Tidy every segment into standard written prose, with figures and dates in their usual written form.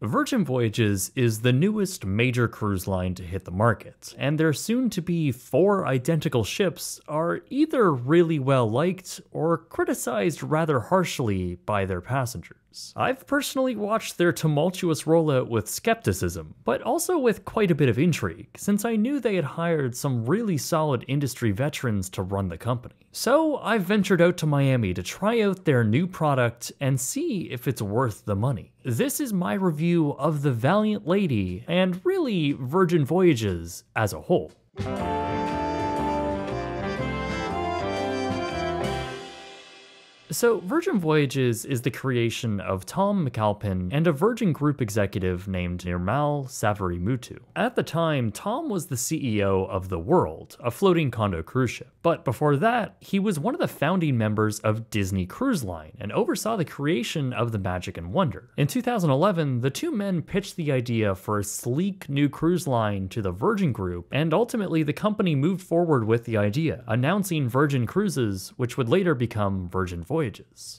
Virgin Voyages is the newest major cruise line to hit the market, and their soon-to-be 4 identical ships are either really well liked or criticized rather harshly by their passengers. I've personally watched their tumultuous rollout with skepticism, but also with quite a bit of intrigue, since I knew they had hired some really solid industry veterans to run the company. So I've ventured out to Miami to try out their new product and see if it's worth the money. This is my review of the Valiant Lady, and really Virgin Voyages as a whole. So, Virgin Voyages is the creation of Tom McAlpin and a Virgin Group executive named Nirmal Savarimutu. At the time, Tom was the CEO of The World, a floating condo cruise ship. But before that, he was one of the founding members of Disney Cruise Line and oversaw the creation of the Magic and Wonder. In 2011, the two men pitched the idea for a sleek new cruise line to the Virgin Group, and ultimately the company moved forward with the idea, announcing Virgin Cruises, which would later become Virgin Voyages.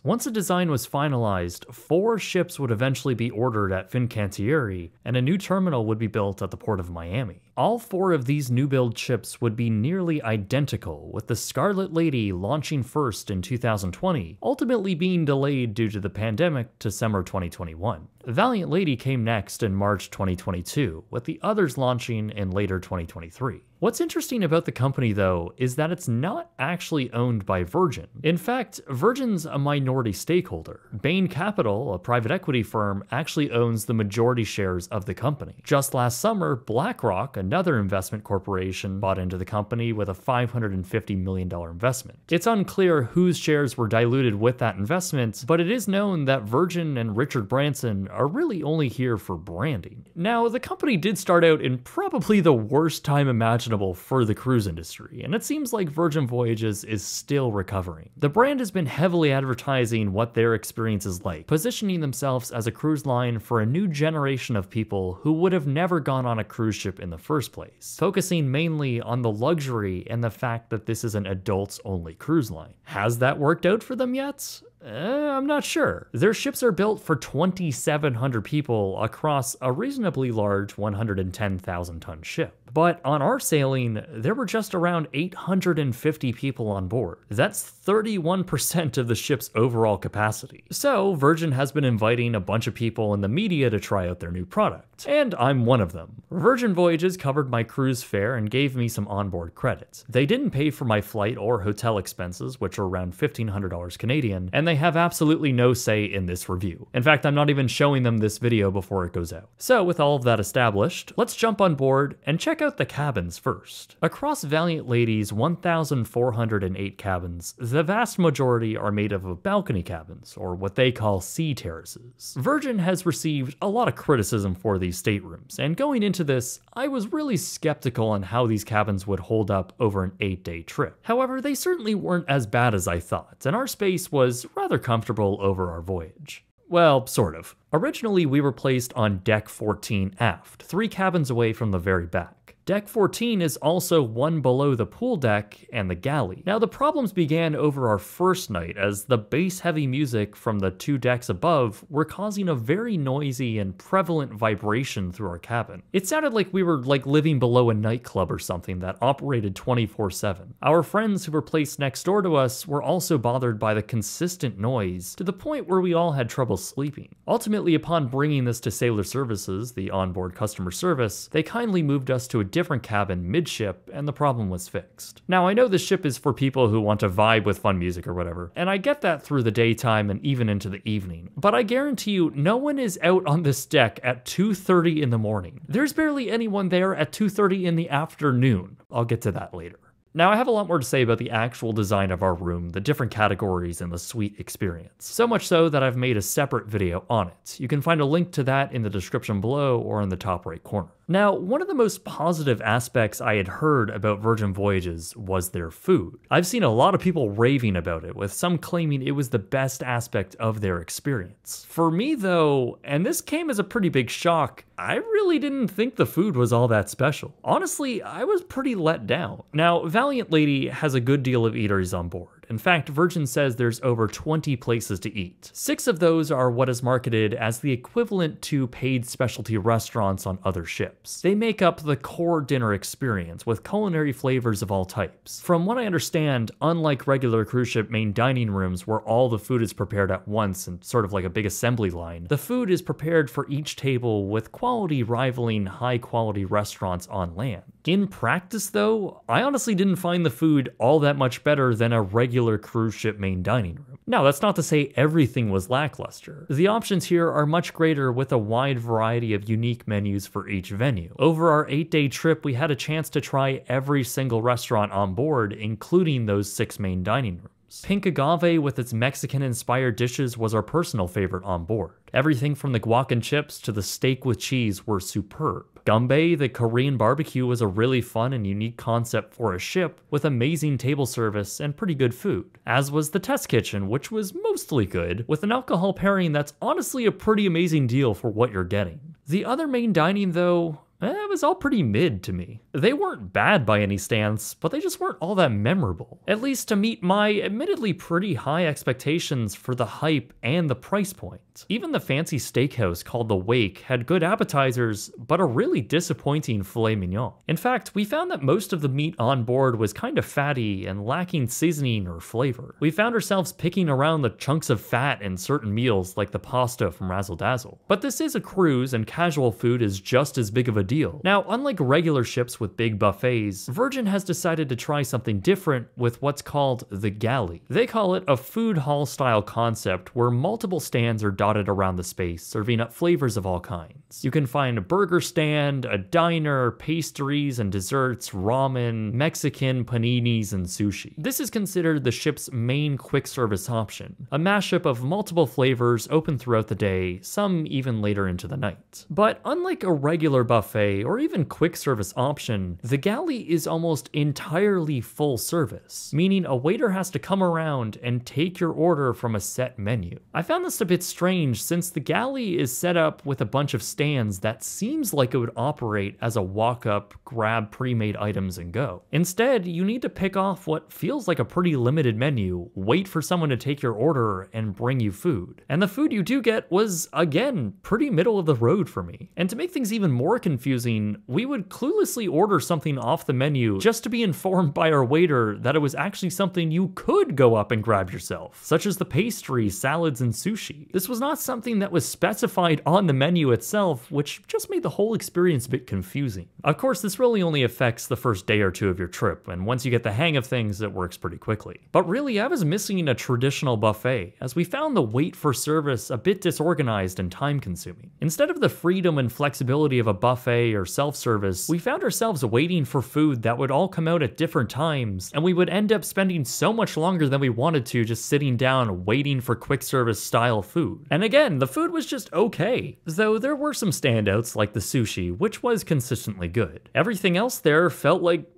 Once a design was finalized, 4 ships would eventually be ordered at Fincantieri, and a new terminal would be built at the port of Miami. All 4 of these new build ships would be nearly identical, with the Scarlet Lady launching first in 2020, ultimately being delayed due to the pandemic to summer 2021. Valiant Lady came next in March 2022, with the others launching in later 2023. What's interesting about the company, though, is that it's not actually owned by Virgin. In fact, Virgin's a minority stakeholder. Bain Capital, a private equity firm, actually owns the majority shares of the company. Just last summer, BlackRock, another investment corporation, bought into the company with a $550 million investment. It's unclear whose shares were diluted with that investment, but it is known that Virgin and Richard Branson are really only here for branding. Now, the company did start out in probably the worst time imaginable for the cruise industry, and it seems like Virgin Voyages is still recovering. The brand has been heavily advertising what their experience is like, positioning themselves as a cruise line for a new generation of people who would have never gone on a cruise ship in the first place, focusing mainly on the luxury and the fact that this is an adults-only cruise line. Has that worked out for them yet? I'm not sure. Their ships are built for 2,700 people across a reasonably large 110,000-ton ship. But on our sailing, there were just around 850 people on board. That's 31% of the ship's overall capacity. So Virgin has been inviting a bunch of people in the media to try out their new product, and I'm one of them. Virgin Voyages covered my cruise fare and gave me some onboard credits. They didn't pay for my flight or hotel expenses, which are around $1,500 Canadian, and they have absolutely no say in this review. In fact, I'm not even showing them this video before it goes out. So with all of that established, let's jump on board and check out the cabins first. Across Valiant Lady's 1,408 cabins, the vast majority are made up of balcony cabins, or what they call sea terraces. Virgin has received a lot of criticism for these staterooms, and going into this, I was really skeptical on how these cabins would hold up over an 8-day trip. However, they certainly weren't as bad as I thought, and our space was rather comfortable over our voyage. Well, sort of. Originally, we were placed on Deck 14 aft, 3 cabins away from the very back. Deck 14 is also one below the pool deck and the galley. Now, the problems began over our first night as the bass-heavy music from the 2 decks above were causing a very noisy and prevalent vibration through our cabin. It sounded like we were living below a nightclub or something that operated 24/7. Our friends who were placed next door to us were also bothered by the consistent noise to the point where we all had trouble sleeping. Ultimately, upon bringing this to Sailor Services, the onboard customer service, they kindly moved us to a different cabin midship, and the problem was fixed. Now, I know this ship is for people who want to vibe with fun music or whatever, and I get that through the daytime and even into the evening, but I guarantee you no one is out on this deck at 2:30 in the morning. There's barely anyone there at 2:30 in the afternoon. I'll get to that later. Now, I have a lot more to say about the actual design of our room, the different categories, and the suite experience. So much so that I've made a separate video on it. You can find a link to that in the description below or in the top right corner. Now, one of the most positive aspects I had heard about Virgin Voyages was their food. I've seen a lot of people raving about it, with some claiming it was the best aspect of their experience. For me though, and this came as a pretty big shock, I really didn't think the food was all that special. Honestly, I was pretty let down. Now, Valiant Lady has a good deal of eateries on board, In fact, Virgin says there's over 20 places to eat. 6 of those are what is marketed as the equivalent to paid specialty restaurants on other ships. They make up the core dinner experience with culinary flavors of all types. From what I understand, unlike regular cruise ship main dining rooms where all the food is prepared at once and sort of like a big assembly line, the food is prepared for each table with quality rivaling high-quality restaurants on land. In practice though, I honestly didn't find the food all that much better than a regular cruise ship main dining room. Now, that's not to say everything was lackluster. The options here are much greater with a wide variety of unique menus for each venue. Over our 8-day trip, we had a chance to try every single restaurant on board, including those 6 main dining rooms. Pink Agave with its Mexican-inspired dishes was our personal favorite on board. Everything from the guac and chips to the steak with cheese were superb. Gumbae, the Korean barbecue, was a really fun and unique concept for a ship with amazing table service and pretty good food. As was the test kitchen, which was mostly good, with an alcohol pairing that's honestly a pretty amazing deal for what you're getting. The other main dining though, it was all pretty mid to me. They weren't bad by any stance, but they just weren't all that memorable. At least to meet my admittedly pretty high expectations for the hype and the price point. Even the fancy steakhouse called The Wake had good appetizers, but a really disappointing filet mignon. In fact, we found that most of the meat on board was kind of fatty and lacking seasoning or flavor. We found ourselves picking around the chunks of fat in certain meals like the pasta from Razzle Dazzle. But this is a cruise and casual food is just as big of a deal. Now, unlike regular ships with big buffets, Virgin has decided to try something different with what's called the galley. They call it a food hall style concept where multiple stands are dotted around the space, serving up flavors of all kinds. You can find a burger stand, a diner, pastries and desserts, ramen, Mexican, paninis, and sushi. This is considered the ship's main quick service option, a mashup of multiple flavors open throughout the day, some even later into the night. But unlike a regular buffet or even quick service option, the galley is almost entirely full service, meaning a waiter has to come around and take your order from a set menu. I found this a bit strange since the galley is set up with a bunch of stands that seems like it would operate as a walk-up, grab pre-made items and go. Instead, you need to pick off what feels like a pretty limited menu, wait for someone to take your order, and bring you food. And the food you do get was, again, pretty middle of the road for me. And to make things even more confusing, we would cluelessly order something off the menu just to be informed by our waiter that it was actually something you could go up and grab yourself, such as the pastries, salads, and sushi. This was not something that was specified on the menu itself, which just made the whole experience a bit confusing. Of course, this really only affects the first day or two of your trip, and once you get the hang of things, it works pretty quickly. But really, I was missing a traditional buffet, as we found the wait for service a bit disorganized and time-consuming. Instead of the freedom and flexibility of a buffet or self-service, we found ourselves waiting for food that would all come out at different times, and we would end up spending so much longer than we wanted to just sitting down waiting for quick service style food. And again, the food was just okay, though there were some standouts like the sushi, which was consistently good. Everything else there felt like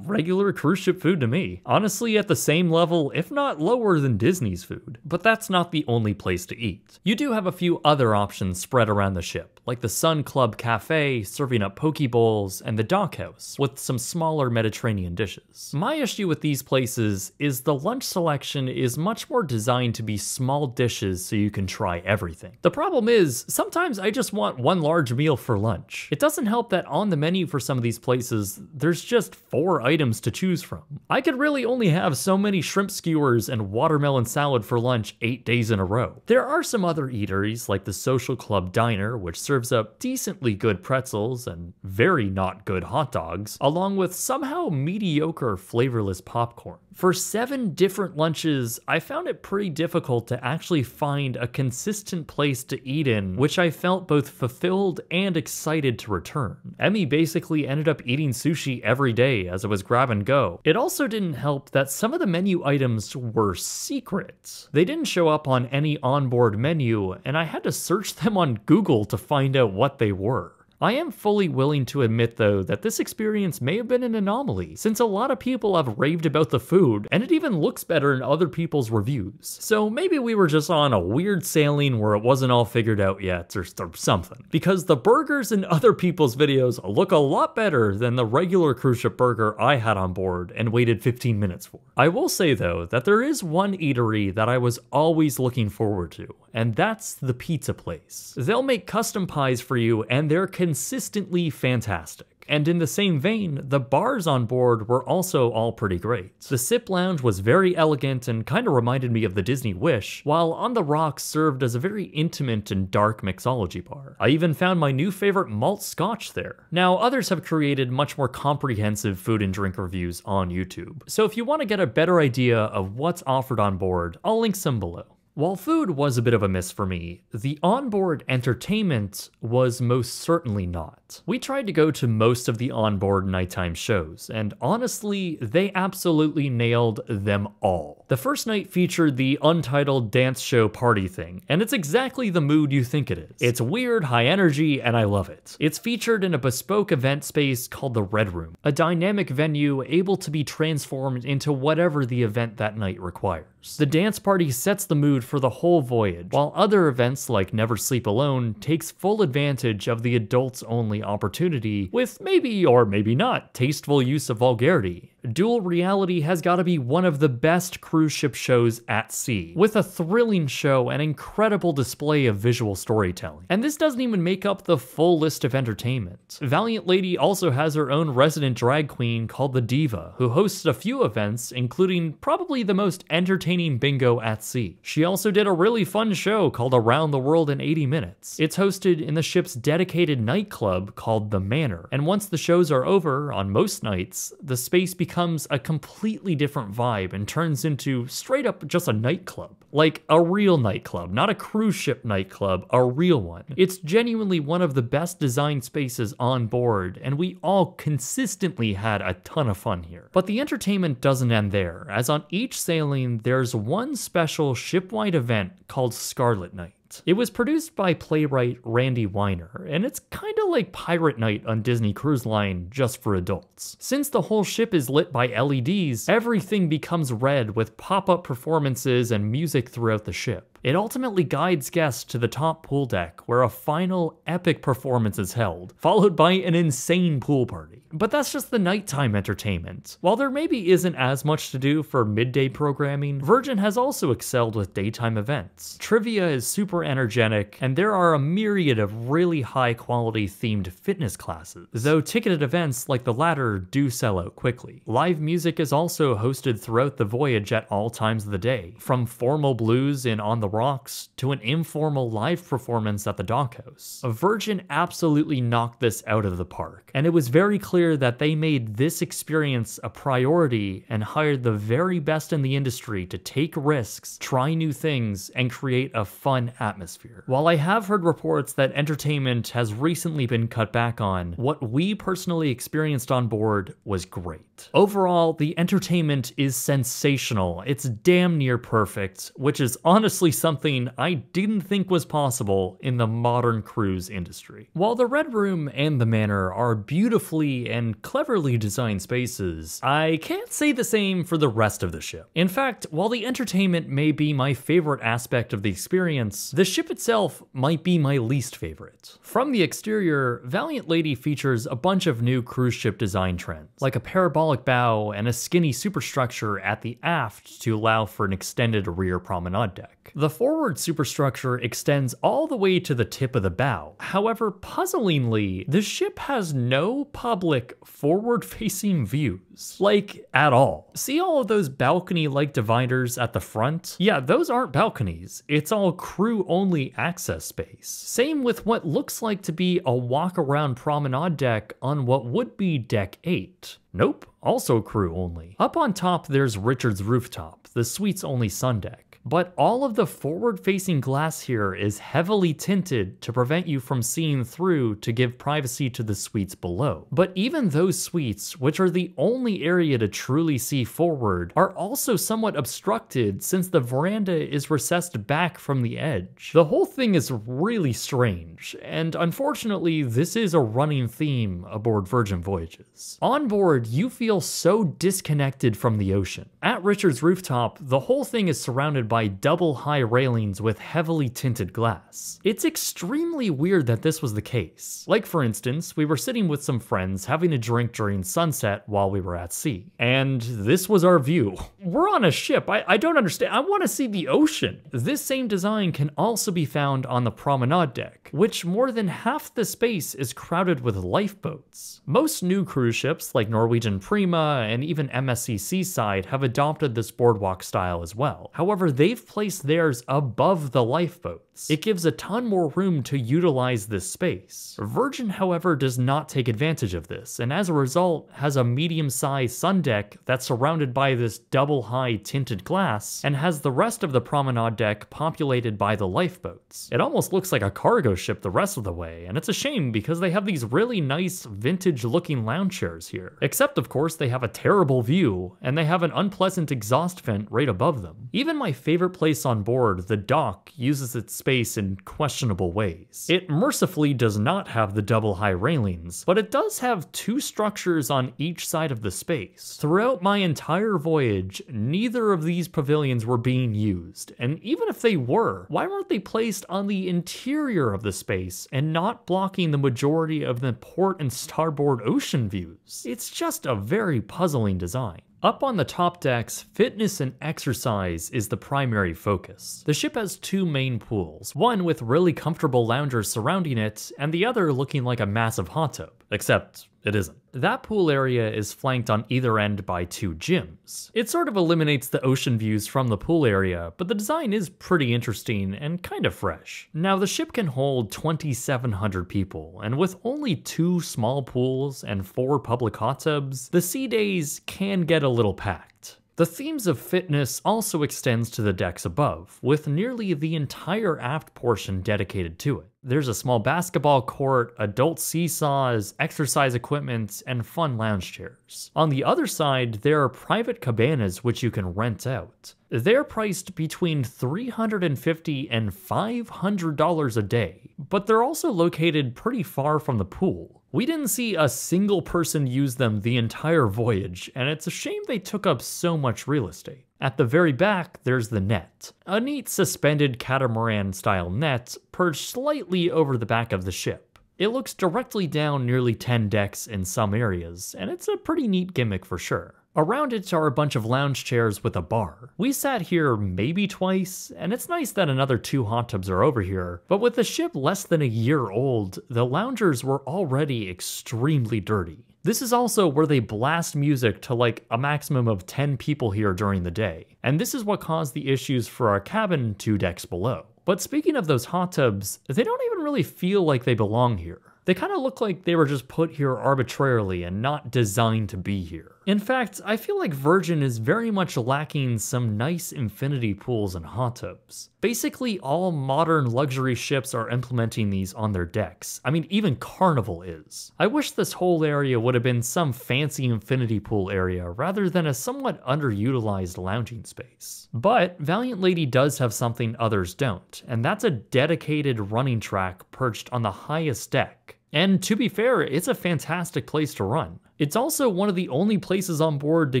regular cruise ship food to me. Honestly, at the same level, if not lower than Disney's food. But that's not the only place to eat. You do have a few other options spread around the ship, like the Sun Club Cafe, serving up poke bowls, and the Dock House, with some smaller Mediterranean dishes. My issue with these places is the lunch selection is much more designed to be small dishes so you can try everything. The problem is, sometimes I just want one large meal for lunch. It doesn't help that on the menu for some of these places, there's just 4 items to choose from. I could really only have so many shrimp skewers and watermelon salad for lunch 8 days in a row. There are some other eateries like the Social Club Diner, which serves up decently good pretzels and very not good hot dogs, along with somehow mediocre flavorless popcorn. For 7 different lunches, I found it pretty difficult to actually find a consistent place to eat in, which I felt both fulfilled and excited to return. Emmy basically ended up eating sushi every day as it was grab and go. It also didn't help that some of the menu items were secrets. They didn't show up on any onboard menu, and I had to search them on Google to find out what they were. I am fully willing to admit though that this experience may have been an anomaly, since a lot of people have raved about the food, and it even looks better in other people's reviews. So maybe we were just on a weird sailing where it wasn't all figured out yet, or something. Because the burgers in other people's videos look a lot better than the regular cruise ship burger I had on board and waited 15 minutes for. I will say though that there is one eatery that I was always looking forward to, and that's the pizza place. They'll make custom pies for you and they're consistently fantastic. And in the same vein, the bars on board were also all pretty great. The Sip Lounge was very elegant and kinda reminded me of the Disney Wish, while On the Rocks served as a very intimate and dark mixology bar. I even found my new favorite malt scotch there. Now, others have created much more comprehensive food and drink reviews on YouTube, so if you want to get a better idea of what's offered on board, I'll link some below. While food was a bit of a miss for me, the onboard entertainment was most certainly not. We tried to go to most of the onboard nighttime shows, and honestly, they absolutely nailed them all. The first night featured the untitled dance show party thing, and it's exactly the mood you think it is. It's weird, high energy, and I love it. It's featured in a bespoke event space called the Red Room, a dynamic venue able to be transformed into whatever the event that night requires. The dance party sets the mood for the whole voyage, while other events like Never Sleep Alone takes full advantage of the adults-only opportunity with maybe or maybe not tasteful use of vulgarity. Dual Reality has got to be one of the best cruise ship shows at sea, with a thrilling show and incredible display of visual storytelling. And this doesn't even make up the full list of entertainment. Valiant Lady also has her own resident drag queen called the Diva, who hosts a few events, including probably the most entertaining bingo at sea. She also did a really fun show called Around the World in 80 Minutes. It's hosted in the ship's dedicated nightclub called The Manor, and once the shows are over, on most nights, the space becomes a completely different vibe and turns into straight up just a nightclub. Like a real nightclub, not a cruise ship nightclub, a real one. It's genuinely one of the best designed spaces on board, and we all consistently had a ton of fun here. But the entertainment doesn't end there, as on each sailing, there's one special ship-wide event called Scarlet Night. It was produced by playwright Randy Weiner, and it's kinda like Pirate Night on Disney Cruise Line, just for adults. Since the whole ship is lit by LEDs, everything becomes red with pop-up performances and music throughout the ship. It ultimately guides guests to the top pool deck, where a final epic performance is held, followed by an insane pool party. But that's just the nighttime entertainment. While there maybe isn't as much to do for midday programming, Virgin has also excelled with daytime events. Trivia is super energetic, and there are a myriad of really high-quality themed fitness classes, though ticketed events like the latter do sell out quickly. Live music is also hosted throughout the voyage at all times of the day, from formal blues in On the Rocks to an informal live performance at the Dockhouse. Virgin absolutely knocked this out of the park, and it was very clear that they made this experience a priority and hired the very best in the industry to take risks, try new things, and create a fun atmosphere. While I have heard reports that entertainment has recently been cut back on, what we personally experienced on board was great. Overall, the entertainment is sensational. It's damn near perfect, which is honestly something I didn't think was possible in the modern cruise industry. While the Red Room and the Manor are beautifully and cleverly designed spaces, I can't say the same for the rest of the ship. In fact, while the entertainment may be my favorite aspect of the experience, the ship itself might be my least favorite. From the exterior, Valiant Lady features a bunch of new cruise ship design trends, like a parabolic bow and a skinny superstructure at the aft to allow for an extended rear promenade deck. The forward superstructure extends all the way to the tip of the bow. However, puzzlingly, the ship has no public forward-facing views. Like, at all. See all of those balcony-like dividers at the front? Yeah, those aren't balconies. It's all crew-only access space. Same with what looks like to be a walk-around promenade deck on what would be Deck 8. Nope, also crew only. Up on top there's Richard's rooftop, the suite's only sun deck. But all of the forward-facing glass here is heavily tinted to prevent you from seeing through to give privacy to the suites below. But even those suites, which are the only area to truly see forward, are also somewhat obstructed since the veranda is recessed back from the edge. The whole thing is really strange, and unfortunately this is a running theme aboard Virgin Voyages. On board, you feel so disconnected from the ocean. At Richard's rooftop, the whole thing is surrounded by double high railings with heavily tinted glass. It's extremely weird that this was the case. Like for instance, we were sitting with some friends having a drink during sunset while we were at sea. And this was our view. We're on a ship, I don't understand, I want to see the ocean. This same design can also be found on the promenade deck, which more than half the space is crowded with lifeboats. Most new cruise ships like Norwegian Prima and even MSC Seaside have adopted this boardwalk style as well. However, they've placed theirs above the lifeboats. It gives a ton more room to utilize this space. Virgin, however, does not take advantage of this, and as a result has a medium-sized sun deck that's surrounded by this double-high tinted glass and has the rest of the promenade deck populated by the lifeboats. It almost looks like a cargo ship the rest of the way, and it's a shame because they have these really nice vintage-looking lounge chairs here. Except, of course, they have a terrible view, and they have an unpleasant exhaust vent right above them. Even my favorite place on board, the dock, uses its space in questionable ways. It mercifully does not have the double high railings, but it does have two structures on each side of the space. Throughout my entire voyage, neither of these pavilions were being used, and even if they were, why weren't they placed on the interior of the space and not blocking the majority of the port and starboard ocean views? It's just a very puzzling design. Up on the top decks, fitness and exercise is the primary focus. The ship has two main pools, one with really comfortable loungers surrounding it, and the other looking like a massive hot tub, except it isn't. That pool area is flanked on either end by two gyms. It sort of eliminates the ocean views from the pool area, but the design is pretty interesting and kind of fresh. Now the ship can hold 2,700 people, and with only 2 small pools and 4 public hot tubs, the sea days can get a little packed. The themes of fitness also extends to the decks above, with nearly the entire aft portion dedicated to it. There's a small basketball court, adult seesaws, exercise equipment, and fun lounge chairs. On the other side, there are private cabanas which you can rent out. They're priced between $350 and $500 a day, but they're also located pretty far from the pool. We didn't see a single person use them the entire voyage, and it's a shame they took up so much real estate. At the very back, there's the net, a neat suspended catamaran-style net perched slightly over the back of the ship. It looks directly down nearly 10 decks in some areas, and it's a pretty neat gimmick for sure. Around it are a bunch of lounge chairs with a bar. We sat here maybe twice, and it's nice that another 2 hot tubs are over here, but with the ship less than a year old, the loungers were already extremely dirty. This is also where they blast music to like a maximum of 10 people here during the day, and this is what caused the issues for our cabin 2 decks below. But speaking of those hot tubs, they don't even really feel like they belong here. They kind of look like they were just put here arbitrarily and not designed to be here. In fact, I feel like Virgin is very much lacking some nice infinity pools and hot tubs. Basically, all modern luxury ships are implementing these on their decks. I mean, even Carnival is. I wish this whole area would have been some fancy infinity pool area rather than a somewhat underutilized lounging space. But Valiant Lady does have something others don't, and that's a dedicated running track perched on the highest deck. And to be fair, it's a fantastic place to run. It's also one of the only places on board to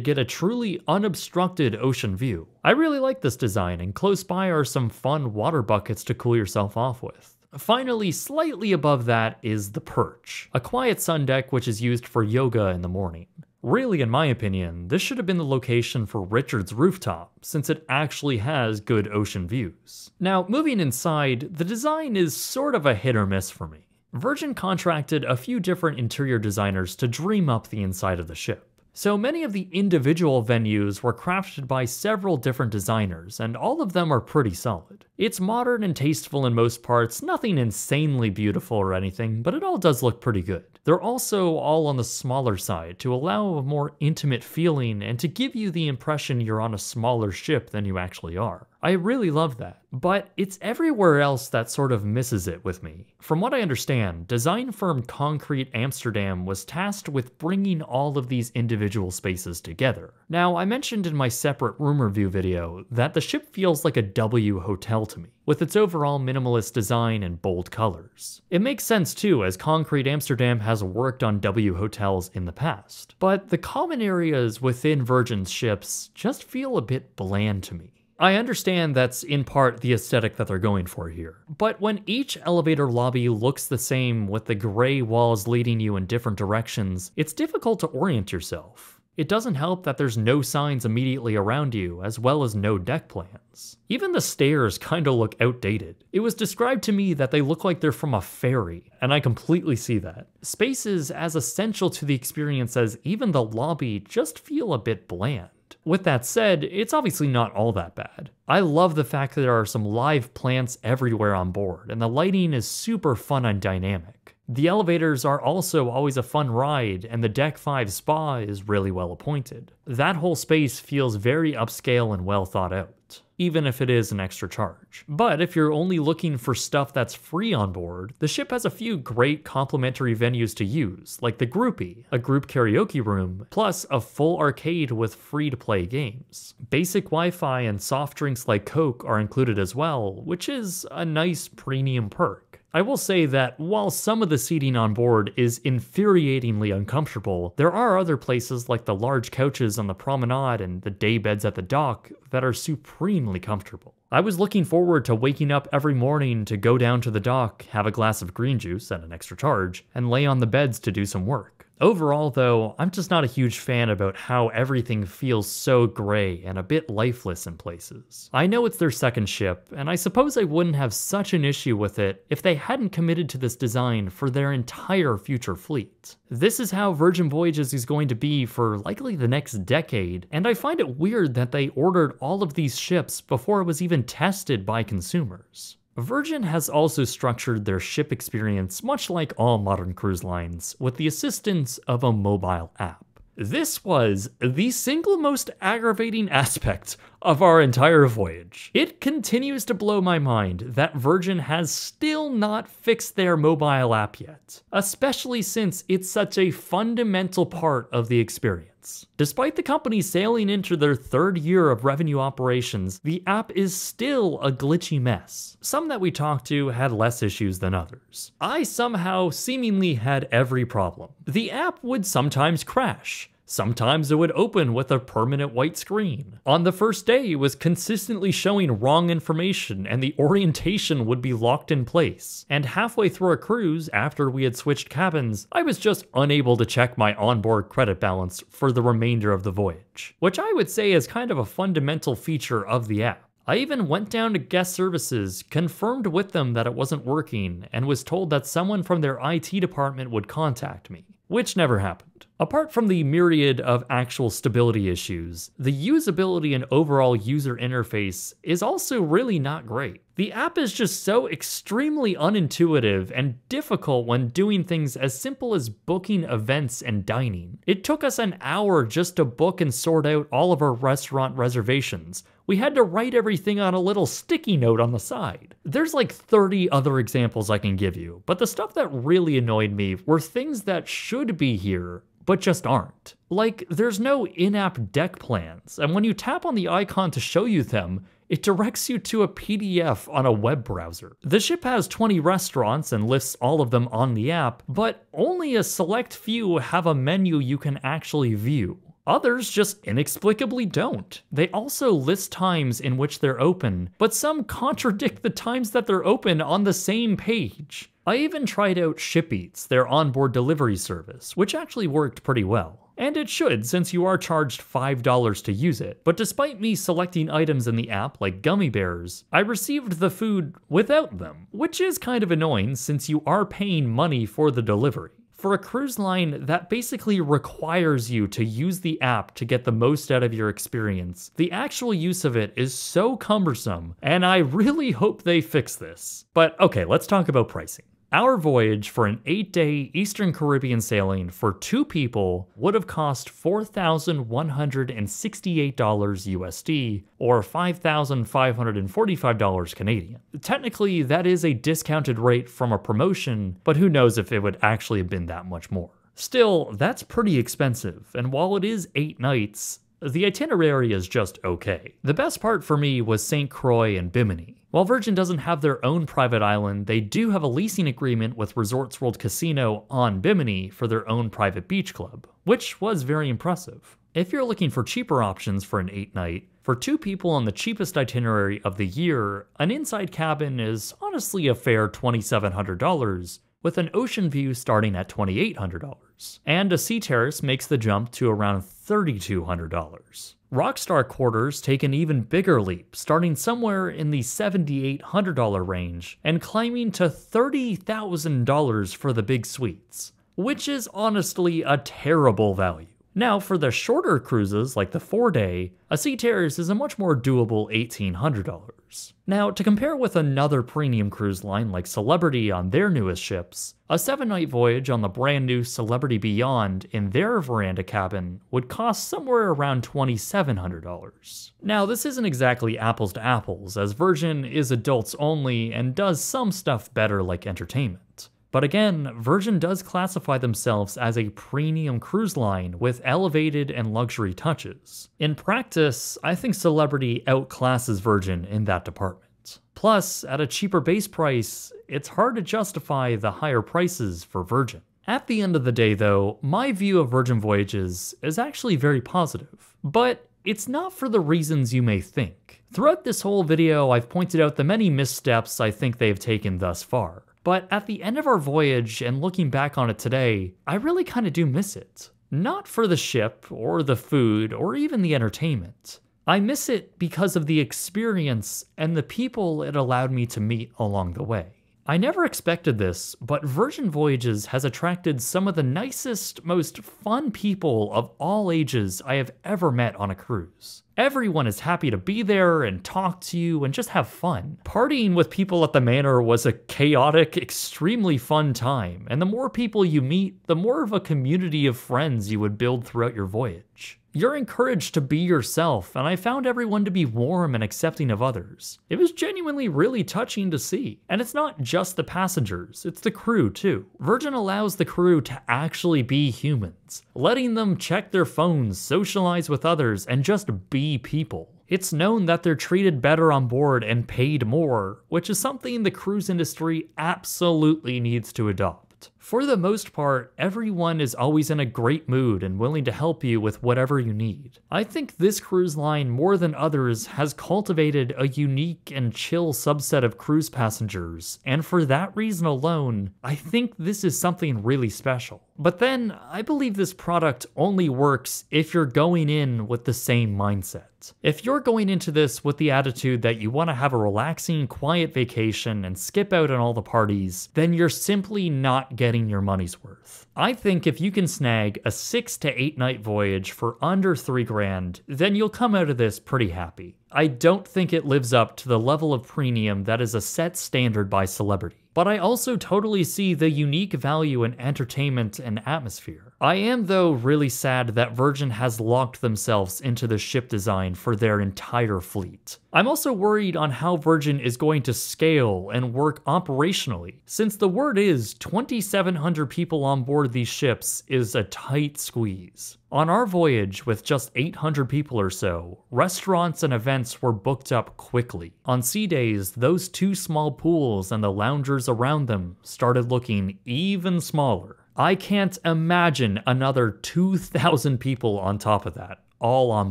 get a truly unobstructed ocean view. I really like this design, and close by are some fun water buckets to cool yourself off with. Finally, slightly above that is the perch, a quiet sun deck which is used for yoga in the morning. Really, in my opinion, this should have been the location for Richard's rooftop, since it actually has good ocean views. Now, moving inside, the design is sort of a hit or miss for me. Virgin contracted a few different interior designers to dream up the inside of the ship. So many of the individual venues were crafted by several different designers, and all of them are pretty solid. It's modern and tasteful in most parts, nothing insanely beautiful or anything, but it all does look pretty good. They're also all on the smaller side to allow a more intimate feeling and to give you the impression you're on a smaller ship than you actually are. I really love that, but it's everywhere else that sort of misses it with me. From what I understand, design firm Concrete Amsterdam was tasked with bringing all of these individual spaces together. Now, I mentioned in my separate room review video that the ship feels like a W hotel to me, with its overall minimalist design and bold colors. It makes sense too, as Concrete Amsterdam has worked on W hotels in the past, but the common areas within Virgin's ships just feel a bit bland to me. I understand that's in part the aesthetic that they're going for here, but when each elevator lobby looks the same with the gray walls leading you in different directions, it's difficult to orient yourself. It doesn't help that there's no signs immediately around you, as well as no deck plans. Even the stairs kinda look outdated. It was described to me that they look like they're from a ferry, and I completely see that. Spaces as essential to the experience as even the lobby just feel a bit bland. With that said, it's obviously not all that bad. I love the fact that there are some live plants everywhere on board, and the lighting is super fun and dynamic. The elevators are also always a fun ride, and the Deck 5 spa is really well appointed. That whole space feels very upscale and well thought out, even if it is an extra charge. But if you're only looking for stuff that's free on board, the ship has a few great complimentary venues to use, like the Groupie, a group karaoke room, plus a full arcade with free-to-play games. Basic Wi-Fi and soft drinks like Coke are included as well, which is a nice premium perk. I will say that while some of the seating on board is infuriatingly uncomfortable, there are other places like the large couches on the promenade and the day beds at the dock that are supremely comfortable. I was looking forward to waking up every morning to go down to the dock, have a glass of green juice at an extra charge, and lay on the beds to do some work. Overall though, I'm just not a huge fan about how everything feels so gray and a bit lifeless in places. I know it's their second ship, and I suppose I wouldn't have such an issue with it if they hadn't committed to this design for their entire future fleet. This is how Virgin Voyages is going to be for likely the next decade, and I find it weird that they ordered all of these ships before it was even tested by consumers. Virgin has also structured their ship experience much like all modern cruise lines, with the assistance of a mobile app. This was the single most aggravating aspect of our entire voyage. It continues to blow my mind that Virgin has still not fixed their mobile app yet, especially since it's such a fundamental part of the experience. Despite the company sailing into their third year of revenue operations, the app is still a glitchy mess. Some that we talked to had less issues than others. I somehow seemingly had every problem. The app would sometimes crash. Sometimes it would open with a permanent white screen. On the first day, it was consistently showing wrong information and the orientation would be locked in place. And halfway through a cruise, after we had switched cabins, I was just unable to check my onboard credit balance for the remainder of the voyage, which I would say is kind of a fundamental feature of the app. I even went down to guest services, confirmed with them that it wasn't working, and was told that someone from their IT department would contact me, which never happened. Apart from the myriad of actual stability issues, the usability and overall user interface is also really not great. The app is just so extremely unintuitive and difficult when doing things as simple as booking events and dining. It took us an hour just to book and sort out all of our restaurant reservations. We had to write everything on a little sticky note on the side. There's like 30 other examples I can give you, but the stuff that really annoyed me were things that should be here, but just aren't. Like, there's no in-app deck plans, and when you tap on the icon to show you them, it directs you to a PDF on a web browser. The ship has 20 restaurants and lists all of them on the app, but only a select few have a menu you can actually view. Others just inexplicably don't. They also list times in which they're open, but some contradict the times that they're open on the same page. I even tried out Ship Eats, their onboard delivery service, which actually worked pretty well. And it should, since you are charged $5 to use it. But despite me selecting items in the app like gummy bears, I received the food without them, which is kind of annoying since you are paying money for the delivery. For a cruise line that basically requires you to use the app to get the most out of your experience, the actual use of it is so cumbersome, and I really hope they fix this. But okay, let's talk about pricing. Our voyage for an 8-day Eastern Caribbean sailing for 2 people would have cost $4,168 USD, or $5,545 Canadian. Technically, that is a discounted rate from a promotion, but who knows if it would actually have been that much more. Still, that's pretty expensive, and while it is 8 nights, the itinerary is just okay. The best part for me was St. Croix and Bimini. While Virgin doesn't have their own private island, they do have a leasing agreement with Resorts World Casino on Bimini for their own private beach club, which was very impressive. If you're looking for cheaper options for an 8-night, for 2 people on the cheapest itinerary of the year, an inside cabin is honestly a fair $2,700, with an ocean view starting at $2,800. And a sea terrace makes the jump to around $3,200. Rockstar quarters take an even bigger leap, starting somewhere in the $7,800 range and climbing to $30,000 for the big suites, which is honestly a terrible value. Now, for the shorter cruises like the 4-day, a sea terrace is a much more doable $1,800. Now, to compare with another premium cruise line like Celebrity on their newest ships, a 7-night voyage on the brand new Celebrity Beyond in their veranda cabin would cost somewhere around $2,700. Now, this isn't exactly apples to apples, as Virgin is adults only and does some stuff better like entertainment. But again, Virgin does classify themselves as a premium cruise line with elevated and luxury touches. In practice, I think Celebrity outclasses Virgin in that department. Plus, at a cheaper base price, it's hard to justify the higher prices for Virgin. At the end of the day though, my view of Virgin Voyages is actually very positive. But it's not for the reasons you may think. Throughout this whole video, I've pointed out the many missteps I think they've taken thus far. But at the end of our voyage and looking back on it today, I really kind of do miss it. Not for the ship, or the food, or even the entertainment. I miss it because of the experience and the people it allowed me to meet along the way. I never expected this, but Virgin Voyages has attracted some of the nicest, most fun people of all ages I have ever met on a cruise. Everyone is happy to be there and talk to you and just have fun. Partying with people at the manor was a chaotic, extremely fun time, and the more people you meet, the more of a community of friends you would build throughout your voyage. You're encouraged to be yourself, and I found everyone to be warm and accepting of others. It was genuinely really touching to see. And it's not just the passengers, it's the crew too. Virgin allows the crew to actually be humans, letting them check their phones, socialize with others, and just be people. It's known that they're treated better on board and paid more, which is something the cruise industry absolutely needs to adopt. For the most part, everyone is always in a great mood and willing to help you with whatever you need. I think this cruise line, more than others, has cultivated a unique and chill subset of cruise passengers, and for that reason alone, I think this is something really special. But then, I believe this product only works if you're going in with the same mindset. If you're going into this with the attitude that you want to have a relaxing, quiet vacation and skip out on all the parties, then you're simply not getting your money's worth. I think if you can snag a 6 to 8 night voyage for under $3,000, then you'll come out of this pretty happy. I don't think it lives up to the level of premium that is a set standard by Celebrity. But I also totally see the unique value in entertainment and atmosphere. I am though really sad that Virgin has locked themselves into the ship design for their entire fleet. I'm also worried on how Virgin is going to scale and work operationally, since the word is 2,700 people on board these ships is a tight squeeze. On our voyage, with just 800 people or so, restaurants and events were booked up quickly. On sea days, those 2 small pools and the loungers around them started looking even smaller. I can't imagine another 2,000 people on top of that, all on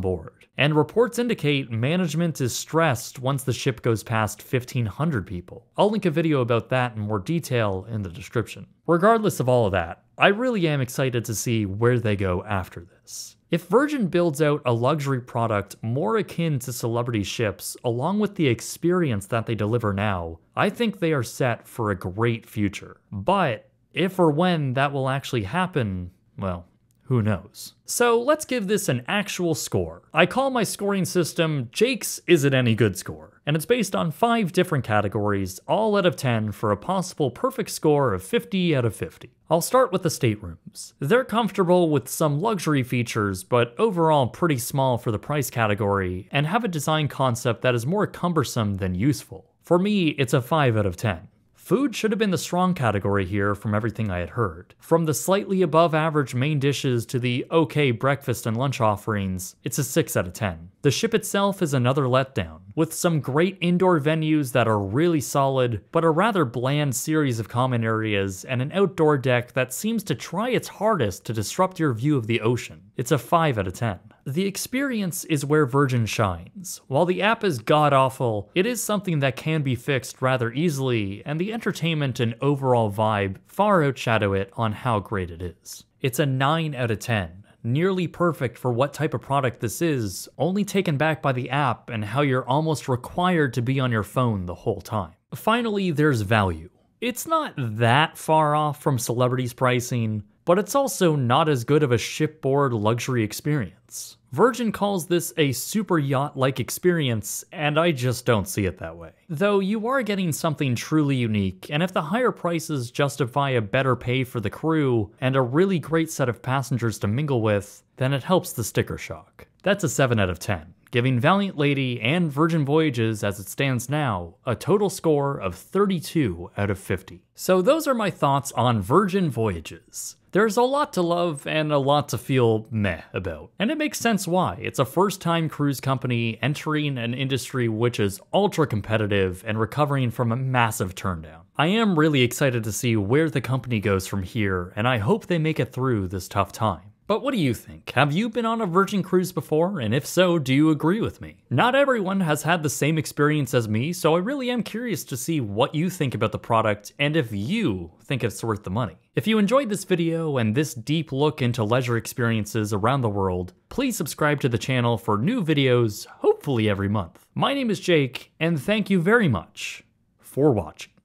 board. And reports indicate management is stressed once the ship goes past 1,500 people. I'll link a video about that in more detail in the description. Regardless of all of that, I really am excited to see where they go after this. If Virgin builds out a luxury product more akin to Celebrity ships, along with the experience that they deliver now, I think they are set for a great future. But If or when that will actually happen, well, who knows? So let's give this an actual score. I call my scoring system Jake's Is It Any Good score, and it's based on 5 different categories, all out of 10 for a possible perfect score of 50 out of 50. I'll start with the staterooms. They're comfortable with some luxury features, but overall pretty small for the price category, and have a design concept that is more cumbersome than useful. For me, it's a 5 out of 10. Food should have been the strong category here from everything I had heard. From the slightly above average main dishes to the okay breakfast and lunch offerings, it's a 6 out of 10. The ship itself is another letdown, with some great indoor venues that are really solid, but a rather bland series of common areas and an outdoor deck that seems to try its hardest to disrupt your view of the ocean. It's a 5 out of 10. The experience is where Virgin shines. While the app is god-awful, it is something that can be fixed rather easily, and the entertainment and overall vibe far outshadow it on how great it is. It's a 9 out of 10. Nearly perfect for what type of product this is, only taken back by the app and how you're almost required to be on your phone the whole time. Finally, there's value. It's not that far off from Celebrity's pricing, but it's also not as good of a shipboard luxury experience. Virgin calls this a super yacht-like experience, and I just don't see it that way. Though you are getting something truly unique, and if the higher prices justify a better pay for the crew and a really great set of passengers to mingle with, then it helps the sticker shock. That's a 7 out of 10, giving Valiant Lady and Virgin Voyages as it stands now a total score of 32 out of 50. So those are my thoughts on Virgin Voyages. There's a lot to love and a lot to feel meh about. And it makes sense why. It's a first-time cruise company entering an industry which is ultra competitive and recovering from a massive turndown. I am really excited to see where the company goes from here, and I hope they make it through this tough time. But what do you think? Have you been on a Virgin cruise before? And if so, do you agree with me? Not everyone has had the same experience as me, so I really am curious to see what you think about the product and if you think it's worth the money. If you enjoyed this video and this deep look into leisure experiences around the world, please subscribe to the channel for new videos, hopefully every month. My name is Jake, and thank you very much for watching.